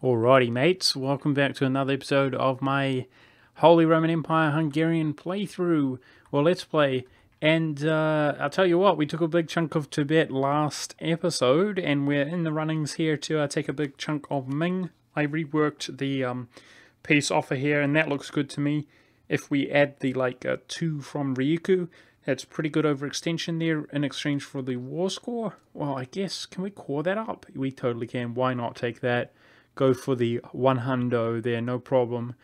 Alrighty mates, welcome back to another episode of my Holy Roman Empire Hungarian playthrough, or Let's Play. And I'll tell you what, we took a big chunk of Tibet last episode, and we're in the runnings here to take a big chunk of Ming. I reworked the peace offer here, and that looks good to me. If we add the 2 from Ryukyu, that's pretty good overextension there in exchange for the war score. Well, I guess, can we core that up? We totally can. Why not take that? Go for the 100 there, no problem.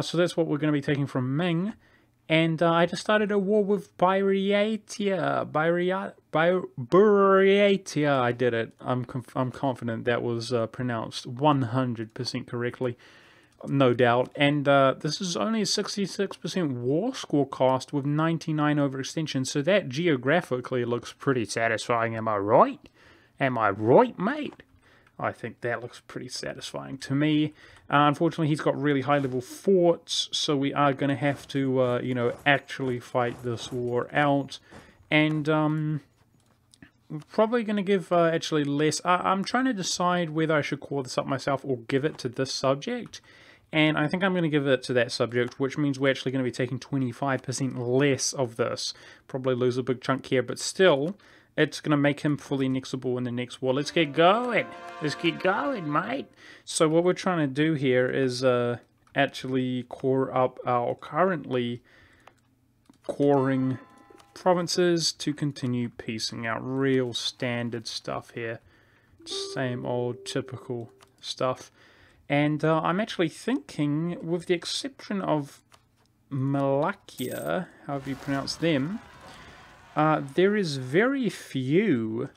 So that's what we're going to be taking from Ming. And I just started a war with Buryatia. Buryatia. I did it. I'm confident that was pronounced 100% correctly. No doubt. And this is only a 66% war score cost with 99 overextension. So that geographically looks pretty satisfying. Am I right? Am I right, mate? I think that looks pretty satisfying to me. Unfortunately, he's got really high-level forts, so we are going to have to, actually fight this war out. And we're probably going to give actually less. I'm trying to decide whether I should core this up myself or give it to this subject. And I think I'm going to give it to that subject, which means we're actually going to be taking 25% less of this. Probably lose a big chunk here, but still, it's going to make him fully nixable in the next war. Let's get going. Let's get going, mate. So what we're trying to do here is actually core up our currently coring provinces to continue piecing out. Real standard stuff here. Same old typical stuff. And I'm actually thinking, with the exception of Malakia, however you pronounce them, there is very few.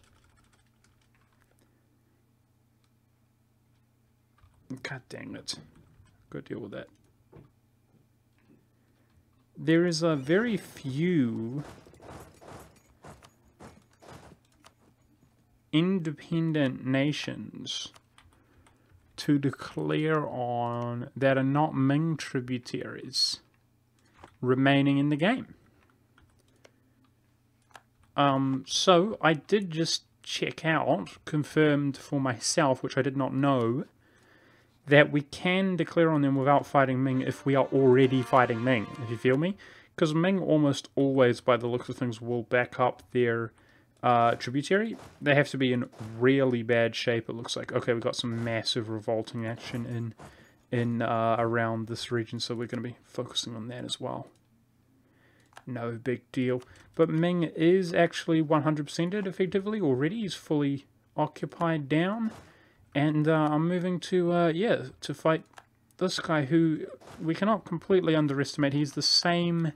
God dang it. Go deal with that. There is a very few independent nations to declare on that are not Ming tributaries remaining in the game. So I did just check out, confirmed for myself, which I did not know, that we can declare on them without fighting Ming if we are already fighting Ming, if you feel me. Because Ming almost always, by the looks of things, will back up their tributary. They have to be in really bad shape, it looks like. Okay, we've got some massive revolting action in around this region, so we're going to be focusing on that as well. No big deal. But Ming is actually 100%ed effectively already. He's fully occupied down. And I'm moving to, to fight this guy who we cannot completely underestimate. He's the same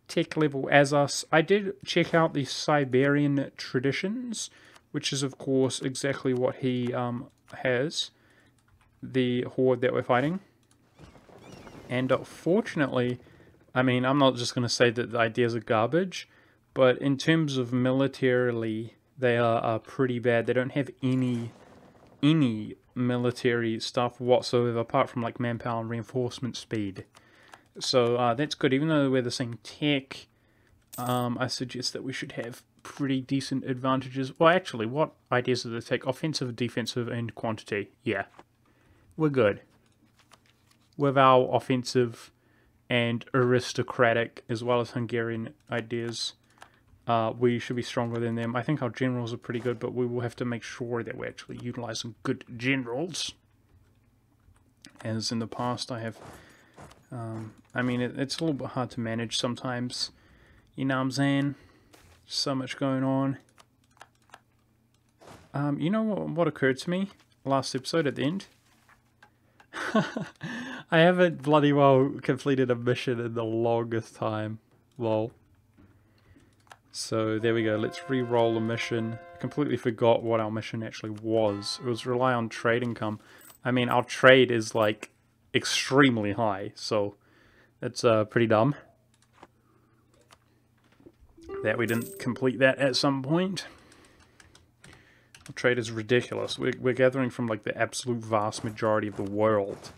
tech level as us. I did check out the Siberian traditions, which is of course exactly what he has. The horde that we're fighting. And fortunately, I mean, I'm not just going to say that the ideas are garbage, but in terms of militarily, they are pretty bad. They don't have any military stuff whatsoever, apart from like manpower and reinforcement speed. So that's good. Even though we're the same tech, I suggest that we should have pretty decent advantages. Well, actually, what ideas do they take? Offensive, defensive, and quantity. Yeah, we're good. With our offensive and aristocratic, as well as Hungarian ideas, we should be stronger than them. I think our generals are pretty good, but we will have to make sure that we're actually utilizing good generals. As in the past, I have... I mean, it's a little bit hard to manage sometimes. You know what I'm saying? So much going on. You know what occurred to me last episode at the end? I haven't bloody well completed a mission in the longest time. Lol. So there we go. Let's re-roll a mission. I completely forgot what our mission actually was. It was rely on trade income. I mean, our trade is like extremely high, so that's pretty dumb that we didn't complete that at some point. Our trade is ridiculous. We're gathering from like the absolute vast majority of the world,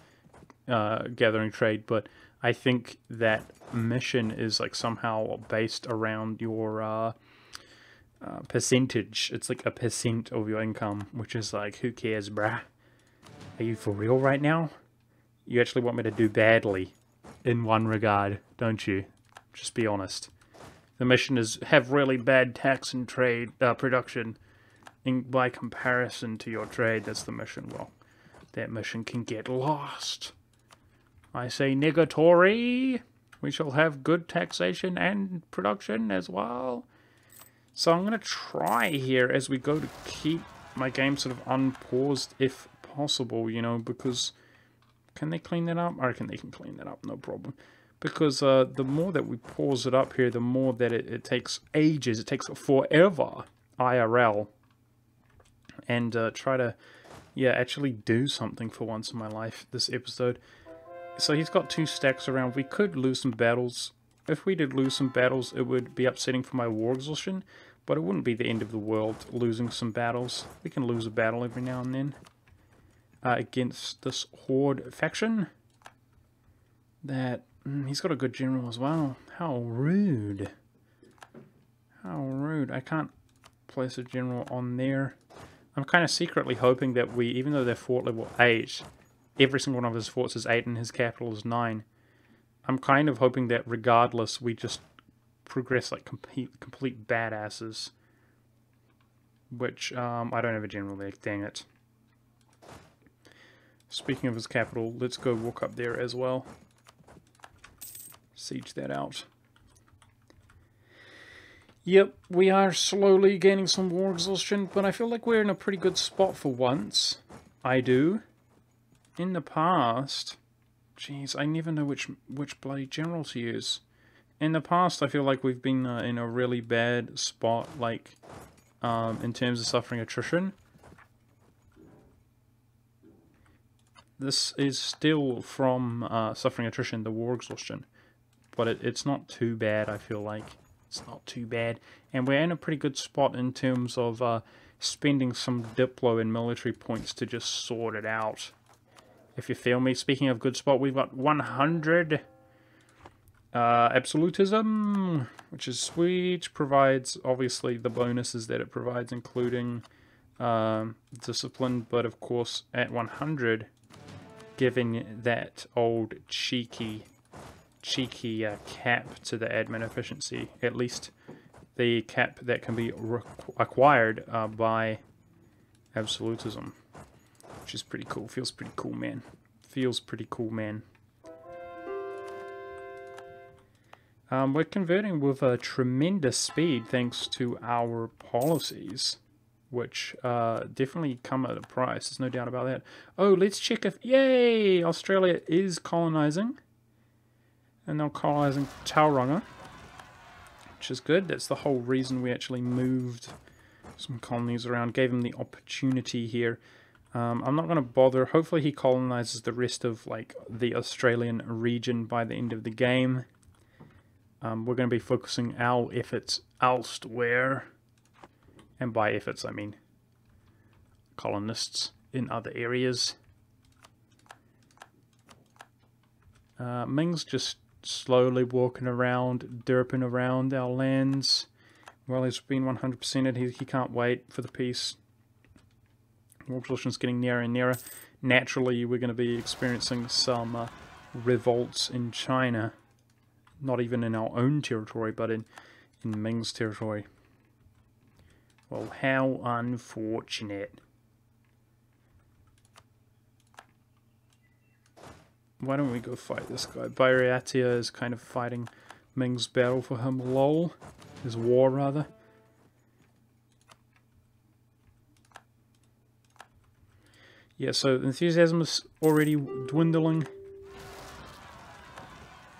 gathering trade, but I think that mission is like somehow based around your percentage. It's like a percent of your income, which is like, who cares, bruh? Are you for real right now? You actually want me to do badly in one regard, don't you? Just be honest. The mission is have really bad tax and trade production by comparison to your trade. That's the mission. Well, that mission can get lost. I say negatory. We shall have good taxation and production as well. So I'm going to try here as we go to keep my game sort of unpaused if possible, you know, because... Can they clean that up? I reckon they can clean that up, no problem. Because the more that we pause it up here, the more that it takes ages, it takes forever, IRL. And try to, yeah, actually do something for once in my life, this episode. So he's got 2 stacks around. We could lose some battles. If we did lose some battles, it would be upsetting for my war exhaustion. But it wouldn't be the end of the world losing some battles. We can lose a battle every now and then. Against this Horde faction. That he's got a good general as well. How rude. How rude. I can't place a general on there. I'm kind of secretly hoping that we, even though they're fort level 8, every single one of his forts is 8 and his capital is 9. I'm kind of hoping that regardless we just progress like complete badasses. Which, I don't have a general there, dang it. Speaking of his capital, let's go walk up there as well. Siege that out. Yep, we are slowly gaining some war exhaustion, but I feel like we're in a pretty good spot for once. I do. In the past... Jeez, I never know which bloody general to use. In the past, I feel like we've been in a really bad spot, like, in terms of suffering attrition. This is still from suffering attrition, the war exhaustion. But it's not too bad, I feel like. It's not too bad. And we're in a pretty good spot in terms of spending some diplo and military points to just sort it out. If you feel me. Speaking of good spot, we've got 100 absolutism, which is sweet. Provides, obviously, the bonuses that it provides, including discipline. But, of course, at 100... giving that old cheeky cap to the admin efficiency, at least the cap that can be acquired by absolutism, which is pretty cool. Feels pretty cool, man. Feels pretty cool, man. We're converting with a tremendous speed thanks to our policies, which definitely come at a price. There's no doubt about that. Oh, let's check if... Yay! Australia is colonizing. And they're colonizing Tauranga, which is good. That's the whole reason we actually moved some colonies around. Gave him the opportunity here. I'm not going to bother. Hopefully he colonizes the rest of like the Australian region by the end of the game. We're going to be focusing our efforts elsewhere. And by efforts, I mean colonists in other areas. Ming's just slowly walking around, derping around our lands. Well, he's been 100%ed. He can't wait for the peace. War exhaustion's getting nearer and nearer. Naturally, we're going to be experiencing some revolts in China. Not even in our own territory, but in Ming's territory. Well, how unfortunate. Why don't we go fight this guy? Bariatia is kind of fighting Ming's battle for him, lol. His war, rather. Yeah, so enthusiasm is already dwindling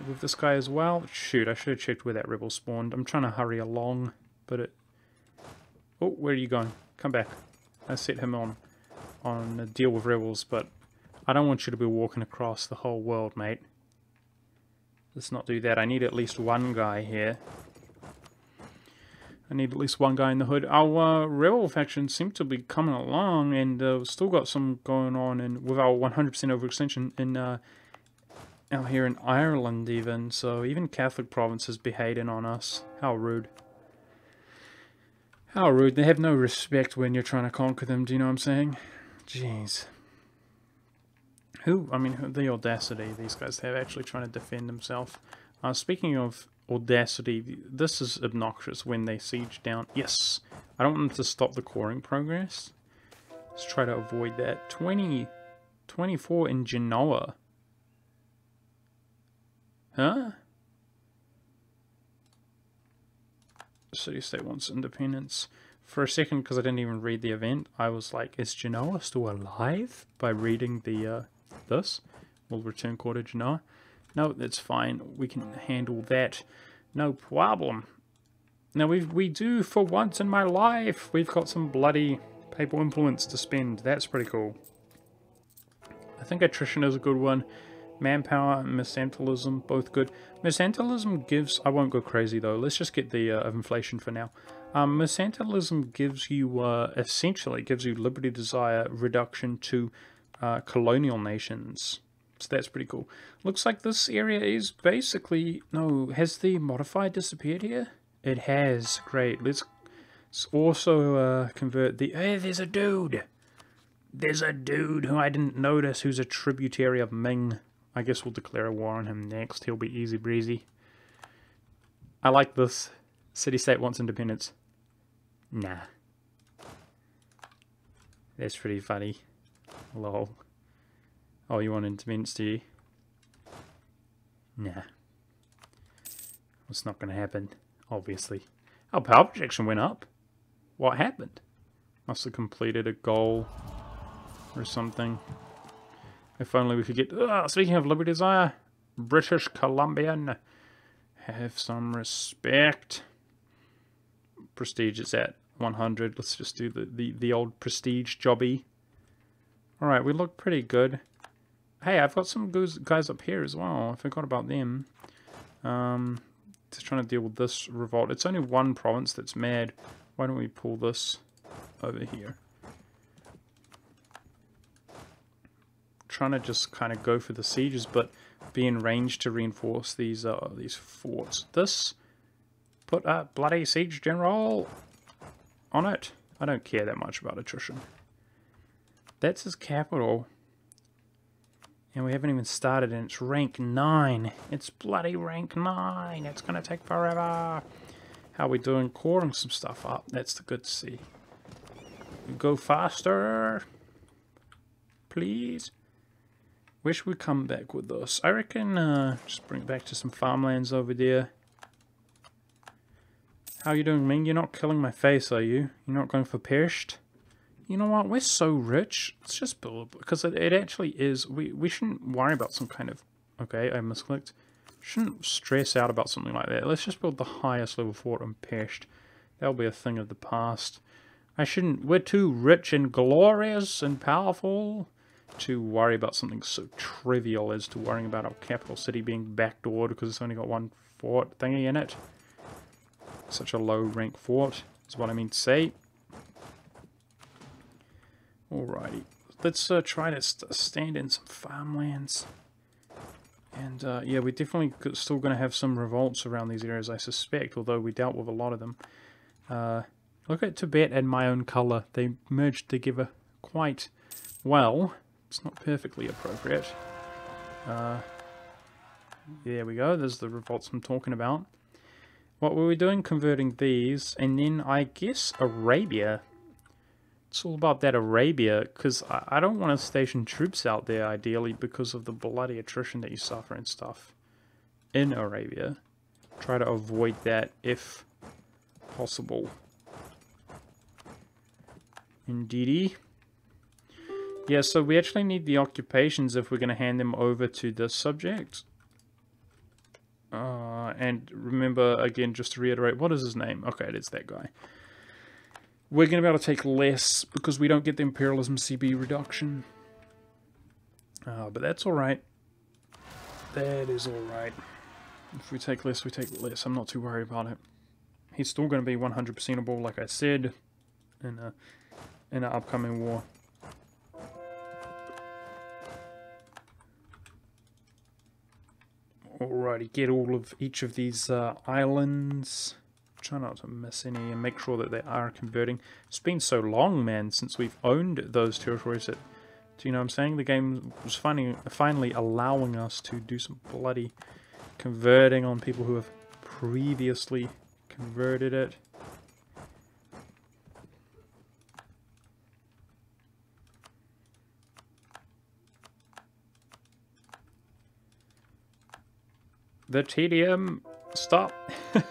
with this guy as well. Shoot, I should have checked where that rebel spawned. I'm trying to hurry along, but it... Oh, where are you going? Come back. I set him on a deal with rebels, but I don't want you to be walking across the whole world, mate. Let's not do that. I need at least one guy here. I need at least one guy in the hood. Our rebel faction seem to be coming along, and we've still got some going on and with our 100% overextension in out here in Ireland even. So even Catholic provinces be hating on us. How rude. How rude. They have no respect when you're trying to conquer them, do you know what I'm saying? Jeez. I mean, the audacity these guys have actually trying to defend themselves. Speaking of audacity, this is obnoxious when they siege down. Yes, I don't want them to stop the coring progress. Let's try to avoid that. 24 in Genoa. Huh? City-state wants independence. For a second, because I didn't even read the event, I was like, is Genoa still alive? By reading the, this. We'll return core to Genoa. No, that's fine. We can handle that. No problem. Now, we do, for once in my life, we've got some bloody papal influence to spend. That's pretty cool. I think attrition is a good one. Manpower and mercantilism, both good. Mercantilism gives... I won't go crazy, though. Let's just get the inflation for now. Mercantilism gives you, essentially, gives you liberty desire reduction to colonial nations. So that's pretty cool. Looks like this area is basically... No, has the modifier disappeared here? It has. Great. Let's also convert the... Hey, there's a dude! There's a dude who I didn't notice who's a tributary of Ming. I guess we'll declare a war on him next. He'll be easy breezy. I like this. City-state wants independence. Nah. That's pretty funny. Lol. Oh, you want independence, do you? Nah. It's not going to happen, obviously. Oh, power projection went up. What happened? Must have completed a goal or something. If only we could get... speaking of liberty desire, British Columbian, have some respect. Prestige is at 100. Let's just do the old prestige jobby. Alright, we look pretty good. Hey, I've got some guys up here as well. I forgot about them. Just trying to deal with this revolt. It's only one province that's mad. Why don't we pull this over here? Trying to just kind of go for the sieges, but be in range to reinforce these forts. This, put a bloody siege general on it. I don't care that much about attrition. That's his capital. And we haven't even started, and it's rank 9. It's bloody rank 9. It's going to take forever. How are we doing? Coring some stuff up. That's the good to see. Go faster. Please. Wish we'd come back with this. I reckon just bring it back to some farmlands over there. How you doing, Ming? You're not killing my face, are you? You're not going for perished? You know what? We're so rich. Let's just build, because it actually is. We shouldn't worry about some kind of... Okay, I misclicked. Shouldn't stress out about something like that. Let's just build the highest level fort on perished. That'll be a thing of the past. I shouldn't... We're too rich and glorious and powerful to worry about something so trivial as to worrying about our capital city being backdoored because it's only got one fort thingy in it. Such a low rank fort is what I mean to say. Alrighty, let's try to stand in some farmlands. And yeah, we're definitely still going to have some revolts around these areas, I suspect, although we dealt with a lot of them. Look at Tibet and my own colour. They merged together quite well. It's not perfectly appropriate. There we go. There's the revolts I'm talking about. What were we doing? Converting these. And then I guess Arabia. It's all about that Arabia, because I don't want to station troops out there, ideally, because of the bloody attrition that you suffer and stuff in Arabia. Try to avoid that if possible. Indeedy. Yeah, so we actually need the occupations if we're going to hand them over to this subject. And remember, again, just to reiterate, what is his name? Okay, it's that guy. We're going to be able to take less because we don't get the imperialism CB reduction. But that's alright. That is alright. If we take less, we take less. I'm not too worried about it. He's still going to be 100%able, like I said, in an upcoming war. Alrighty, get all of each of these islands. Try not to miss any and make sure that they are converting. It's been so long, man, since we've owned those territories that Do you know what I'm saying? The game was finally allowing us to do some bloody converting on people who have previously converted it. The TDM, stop. Do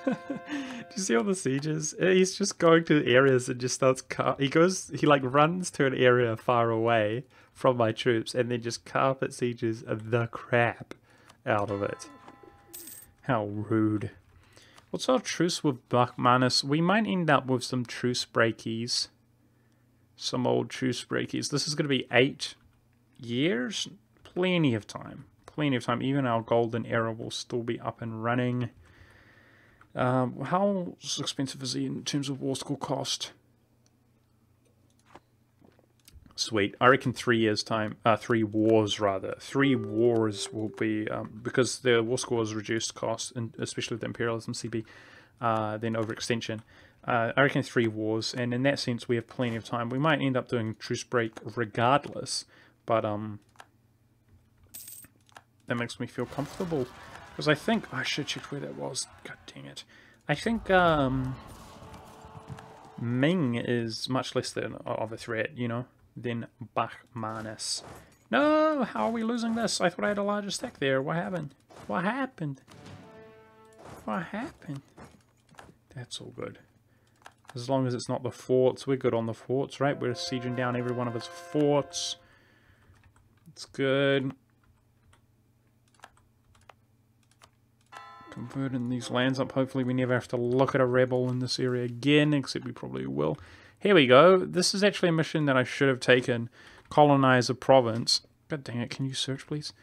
you see all the sieges? He's just going to areas and just starts he like runs to an area far away from my troops and then just carpet sieges the crap out of it. How rude. What's our truce with Bachmanus? We might end up with some truce breakies. Some old truce breakies. This is going to be 8 years? Plenty of time. Plenty of time. Even our golden era will still be up and running. How expensive is he in terms of war school cost? Sweet. I reckon 3 years time. 3 wars rather. 3 wars will be because the war school is reduced cost, and especially with the imperialism CB, then overextension. I reckon 3 wars, and in that sense we have plenty of time. We might end up doing truce break regardless, but that makes me feel comfortable. Because I think... I should check where that was. God dang it. I think Ming is much less of a threat, you know, than Bachmanus. No! How are we losing this? I thought I had a larger stack there. What happened? What happened? What happened? That's all good. As long as it's not the forts. We're good on the forts, right? We're sieging down every one of his forts. It's good. Converting these lands up. Hopefully we never have to look at a rebel in this area again, except we probably will. Here we go. This is actually a mission that I should have taken. Colonize a province. God dang it, can you search, please?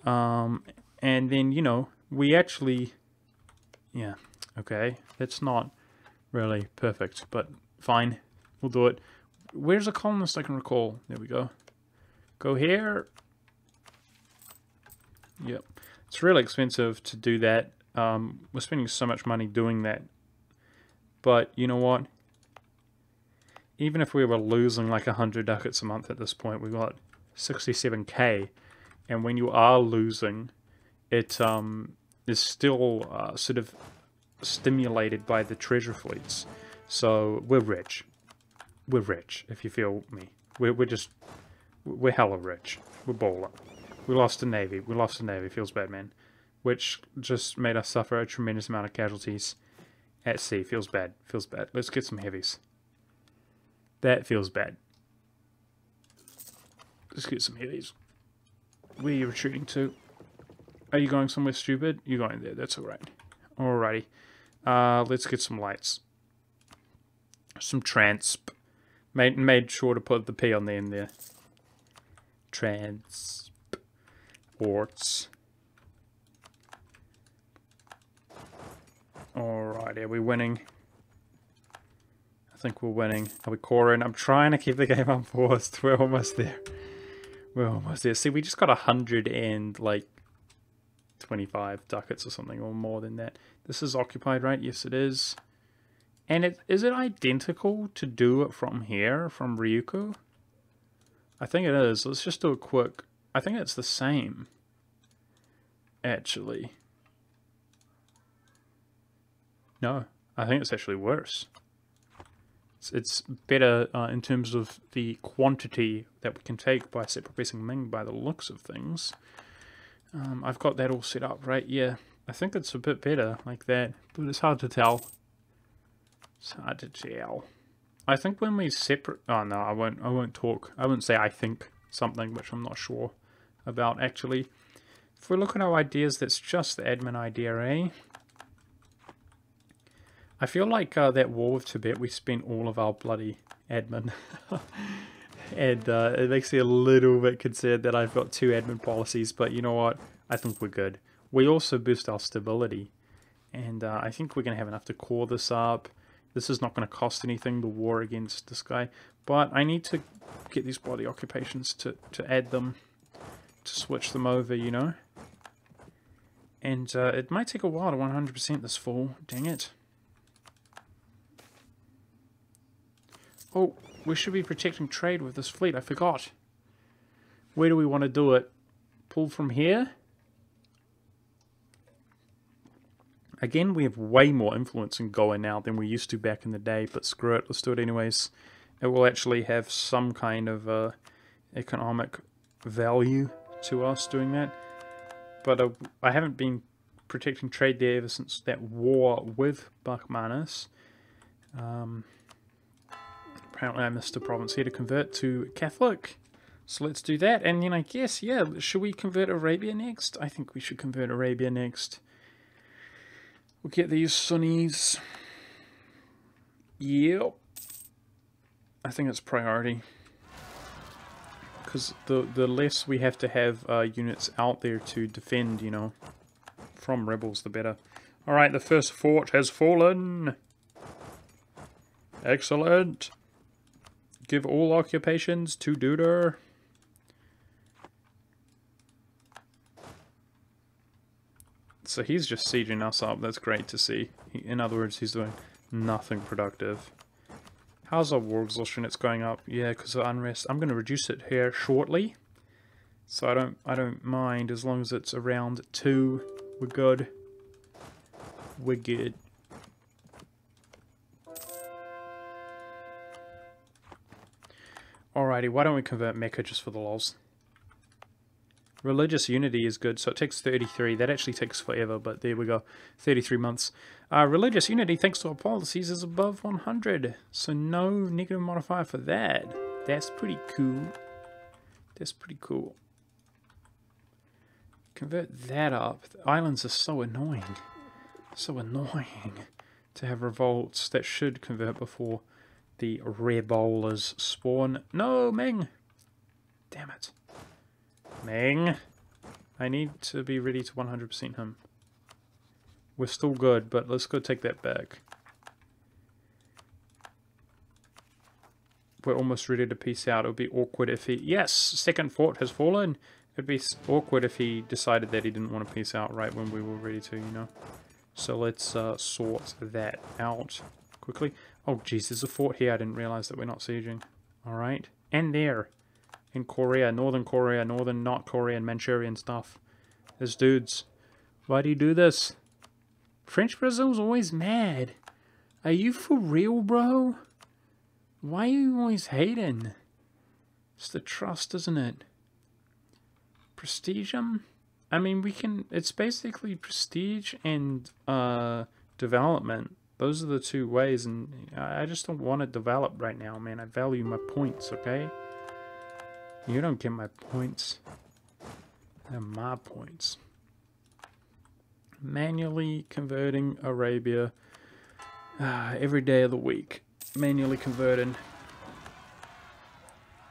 And then, you know, we actually... Yeah, okay. That's not really perfect, but fine. We'll do it. Where's a colonist I can recall? There we go. Go here. Yep. It's really expensive to do that. We're spending so much money doing that. But you know what? Even if we were losing like 100 ducats a month at this point, we've got 67k. And when you are losing, it is still sort of stimulated by the treasure fleets. So we're rich. We're rich, if you feel me. We're hella rich. We're baller. We lost a navy. We lost a navy. Feels bad, man. Which just made us suffer a tremendous amount of casualties at sea. Feels bad. Feels bad. Let's get some heavies. That feels bad. Let's get some heavies. Where are you retreating to? Are you going somewhere stupid? You're going there. That's alright. Alrighty. Let's get some lights. Some transp. Made sure to put the P on the end there. Transports. Alright, are we winning? I think we're winning. Are we coring? I'm trying to keep the game unforced. We're almost there. We're almost there. See, we just got 100 and like 25 ducats or something, or more than that. This is occupied, right? Yes, it is. And is it identical to do it from here, from Ryukyu? I think it is. Let's just do a quick... I think it's the same, actually. No, I think it's actually worse. It's better in terms of the quantity that we can take by set progressing Ming by the looks of things. I've got that all set up, right? Yeah, I think it's a bit better like that, but it's hard to tell. It's hard to tell. I think when we separate... Oh, no, I won't talk. I won't say I think something, which I'm not sure about, actually. If we look at our ideas, that's just the admin idea, eh? I feel like that war with Tibet, we spent all of our bloody admin. And it makes me a little bit concerned that I've got 2 admin policies, but you know what? I think we're good. We also boost our stability, and I think we're going to have enough to core this up. This is not going to cost anything, the war against this guy, but I need to get these bloody occupations to add them, to switch them over, you know? And it might take a while to 100% this fall, dang it. Oh, we should be protecting trade with this fleet, I forgot. Where do we want to do it? Pull from here? Again, we have way more influence in Goa now than we used to back in the day, but screw it, let's do it anyways. It will actually have some kind of economic value to us doing that. But I haven't been protecting trade there ever since that war with Bakhmanis. Apparently I missed a province here to convert to Catholic. So let's do that. And then I guess, yeah, should we convert Arabia next? I think we should convert Arabia next. We'll get these Sunnis. Yep. I think it's priority. Because the less we have to have units out there to defend, you know, from rebels, the better. Alright, the first fort has fallen. Excellent. Give all occupations to Duder. So he's just sieging us up. That's great to see. In other words, he's doing nothing productive. How's our war exhaustion? It's going up. Yeah, because of unrest. I'm going to reduce it here shortly. So I don't mind as long as it's around 2. We're good. We're good. Alrighty, why don't we convert Mecca just for the lols? Religious unity is good, so it takes 33. That actually takes forever, but there we go. 33 months. Religious unity, thanks to our policies, is above 100. So no negative modifier for that. That's pretty cool. That's pretty cool. Convert that up. The islands are so annoying. So annoying to have revolts that should convert before the rebels spawn. No, Ming! Damn it. Ming! I need to be ready to 100% him. We're still good, but let's go take that back. We're almost ready to peace out. It would be awkward if he... Yes! Second fort has fallen! It'd be awkward if he decided that he didn't want to peace out right when we were ready to, you know. So let's sort that out quickly. Oh, jeez, there's a fort here. I didn't realize that we're not sieging. Alright. And there. In Korea, Northern North Korea, and Manchurian stuff. There's dudes. Why do you do this? French Brazil's always mad. Are you for real, bro? Why are you always hating? It's the trust, isn't it? Prestigum? I mean, we can... It's basically prestige and development. Those are the two ways, and I just don't want to develop right now, man. I value my points, okay? You don't get my points. They're my points. Manually converting Arabia every day of the week. Manually converted.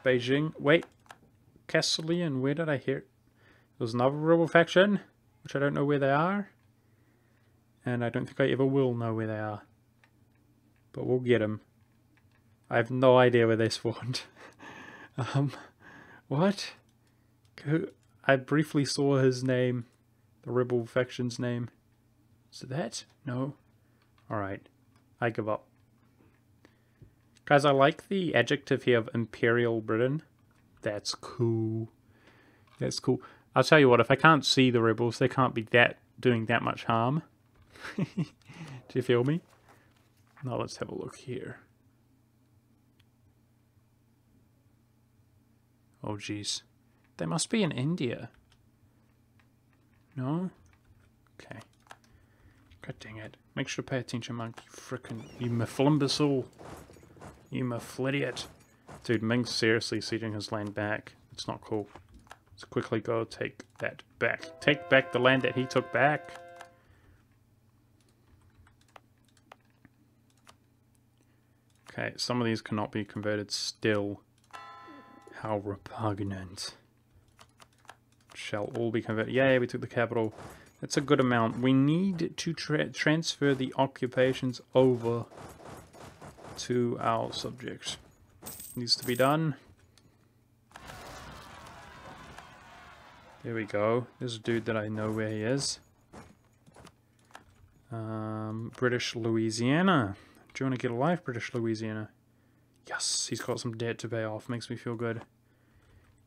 Beijing. Wait. Castilian. Where did I hear it? There's another rebel faction, which I don't know where they are. And I don't think I ever will know where they are. But we'll get them. I have no idea where they spawned. What? I briefly saw his name. The rebel faction's name. Is it that? No? Alright. I give up. Guys, I like the adjective here of Imperial Britain. That's cool. That's cool. I'll tell you what, if I can't see the rebels, they can't be doing that much harm. Do you feel me? Now let's have a look here. Oh jeez. They must be in India. No? Okay. God dang it. Make sure to pay attention, Monk. You frickin'... You maflimbicil. You maflidiot. Dude, Ming's seriously sieging his land back. It's not cool. Let's quickly go take that back. Take back the land that he took back. Okay, some of these cannot be converted still. How repugnant. Shall all be converted. Yay, we took the capital. That's a good amount. We need to transfer the occupations over to our subjects. Needs to be done. There we go. There's a dude that I know where he is. British Louisiana. Do you want to get a life, British Louisiana? Yes, he's got some debt to pay off. Makes me feel good.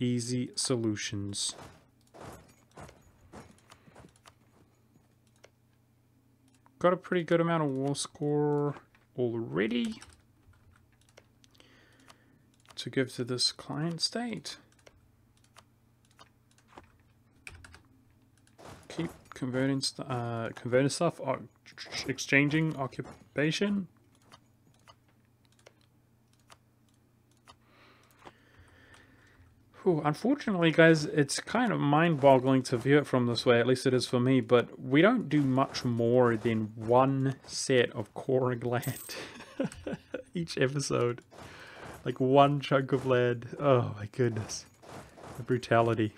Easy solutions. Got a pretty good amount of war score already to give to this client state. Keep converting stuff, exchanging occupation. Whew, unfortunately, guys, it's kind of mind-boggling to view it from this way, at least it is for me, but we don't do much more than one set of coring land each episode. Like one chunk of land. Oh my goodness. The brutality.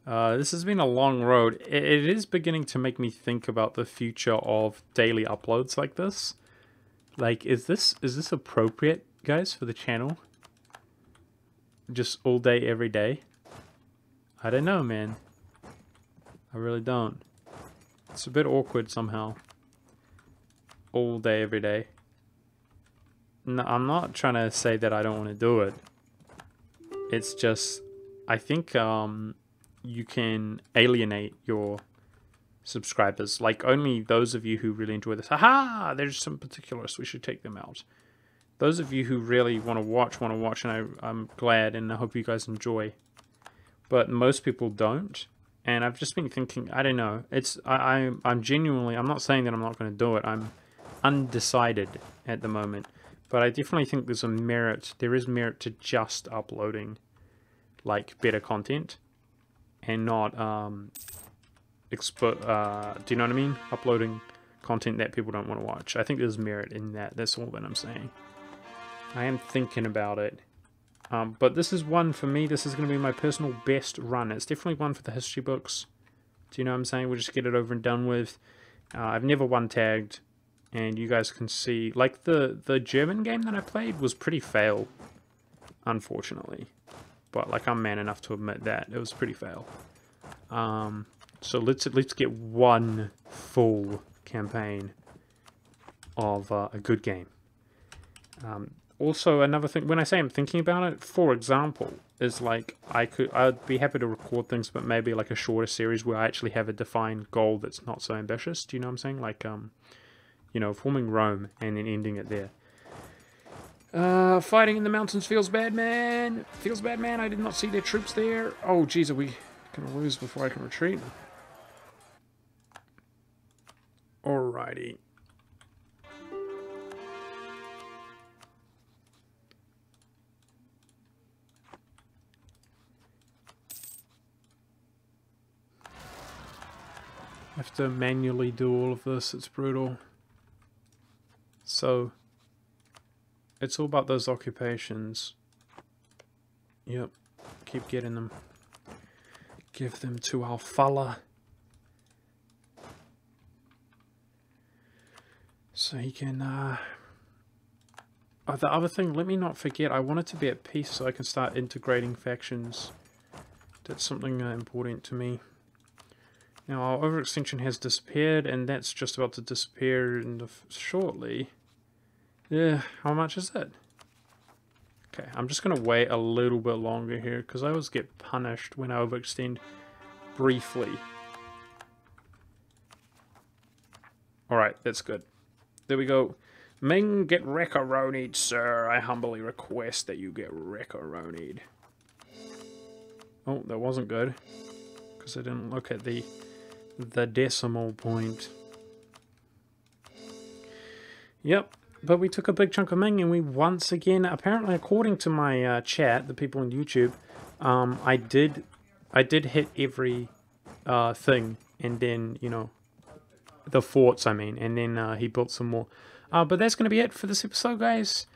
This has been a long road. It is beginning to make me think about the future of daily uploads like this. Like, is this appropriate, guys, for the channel? Just all day, every day? I don't know, man. I really don't. It's a bit awkward somehow. All day, every day. No, I'm not trying to say that I don't want to do it. It's just, I think you can alienate your subscribers. Like, only those of you who really enjoy this. Haha! There's some particulars. We should take them out. Those of you who really want to watch, and I'm glad, and I hope you guys enjoy. But most people don't, and I've just been thinking, I don't know. I'm genuinely, I'm not saying that I'm not going to do it. I'm undecided at the moment, but I definitely think there is merit to just uploading, like, better content, and not do you know what I mean? Uploading content that people don't want to watch. I think there's merit in that. That's all that I'm saying. I am thinking about it. But this is one for me. This is going to be my personal best run. It's definitely one for the history books. Do you know what I'm saying? We'll just get it over and done with. I've never one tagged. And you guys can see, like, the German game that I played was pretty fail. Unfortunately. But, like, I'm man enough to admit that. It was pretty fail. So let's get one full campaign of a good game. Also, another thing, when I say I'm thinking about it, for example, is like, I'd be happy to record things, but maybe like a shorter series where I actually have a defined goal that's not so ambitious. Do you know what I'm saying? Like, you know, forming Rome and then ending it there. Fighting in the mountains feels bad, man. Feels bad, man. I did not see their troops there. Oh, geez, are we going to lose before I can retreat? Alrighty. I have to manually do all of this. It's brutal. So, it's all about those occupations. Yep. Keep getting them. Give them to our fella. So he can, Oh, the other thing, let me not forget, I want it to be at peace so I can start integrating factions. That's something important to me. Now, our overextension has disappeared, and that's just about to disappear shortly. Yeah, how much is it? Okay, I'm just going to wait a little bit longer here, because I always get punished when I overextend briefly. Alright, that's good. There we go. Ming, get wreck-a-ronied, sir. I humbly request that you get wreck-a-ronied. Oh, that wasn't good. Because I didn't look at the decimal point. Yep, but we took a big chunk of Ming, and we once again, apparently according to my chat, the people on YouTube, I did hit every thing, and then, you know, the forts, I mean, and then he built some more. But that's going to be it for this episode, guys.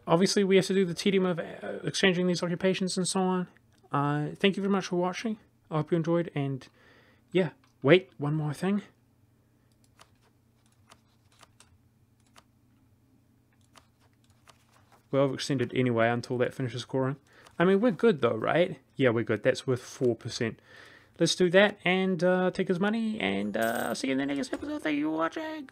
Obviously, we have to do the tedium of exchanging these occupations and so on. Thank you very much for watching. I hope you enjoyed, and yeah, wait, one more thing. We're overextended anyway until that finishes coring. I mean, we're good though, right? Yeah, we're good. That's worth 4%. Let's do that and take his money, and I'll see you in the next episode. Thank you for watching.